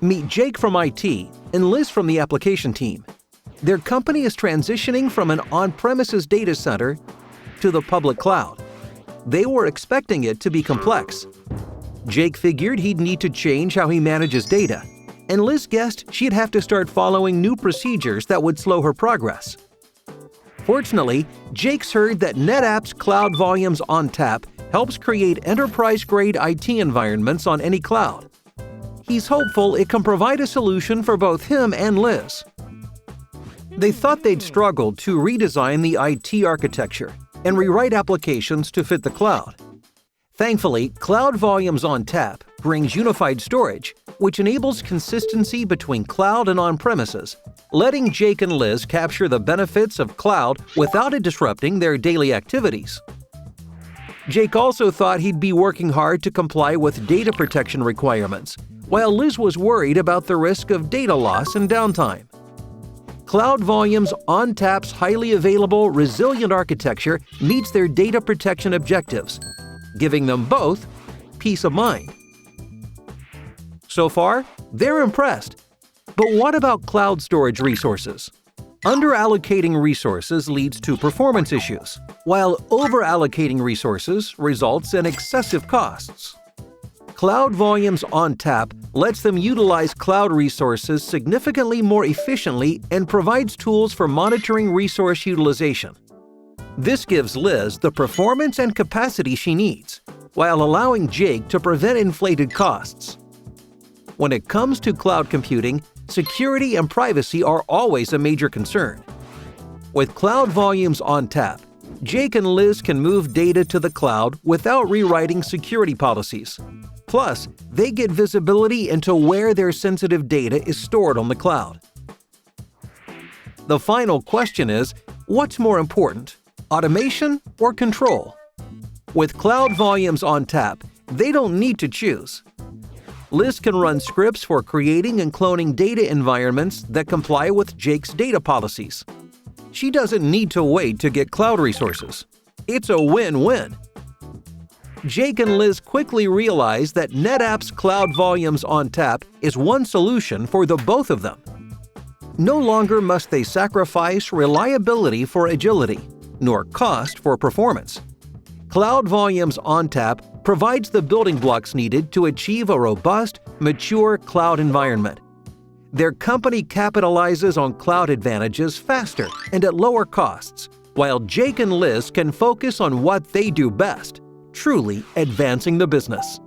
Meet Jake from IT and Liz from the application team. Their company is transitioning from an on-premises data center to the public cloud. They were expecting it to be complex. Jake figured he'd need to change how he manages data, and Liz guessed she'd have to start following new procedures that would slow her progress. Fortunately, Jake's heard that NetApp's Cloud Volumes ONTAP helps create enterprise-grade IT environments on any cloud. He's hopeful it can provide a solution for both him and Liz. They thought they'd struggle to redesign the IT architecture and rewrite applications to fit the cloud. Thankfully, Cloud Volumes ONTAP brings unified storage, which enables consistency between cloud and on-premises, letting Jake and Liz capture the benefits of cloud without it disrupting their daily activities. Jake also thought he'd be working hard to comply with data protection requirements, while Liz was worried about the risk of data loss and downtime. Cloud Volumes ONTAP's highly available, resilient architecture meets their data protection objectives, giving them both peace of mind. So far, they're impressed. But what about cloud storage resources? Under-allocating resources leads to performance issues, while over-allocating resources results in excessive costs. Cloud Volumes ONTAP lets them utilize cloud resources significantly more efficiently and provides tools for monitoring resource utilization. This gives Liz the performance and capacity she needs, while allowing Jake to prevent inflated costs. When it comes to cloud computing, security and privacy are always a major concern. With Cloud Volumes ONTAP, Jake and Liz can move data to the cloud without rewriting security policies. Plus, they get visibility into where their sensitive data is stored on the cloud. The final question is, what's more important, automation or control? With Cloud Volumes ONTAP, they don't need to choose. Liz can run scripts for creating and cloning data environments that comply with Jake's data policies. She doesn't need to wait to get cloud resources. It's a win-win. Jake and Liz quickly realized that NetApp's Cloud Volumes ONTAP is one solution for the both of them. No longer must they sacrifice reliability for agility, nor cost for performance. Cloud Volumes ONTAP provides the building blocks needed to achieve a robust, mature cloud environment. Their company capitalizes on cloud advantages faster and at lower costs, while Jake and Liz can focus on what they do best, truly advancing the business.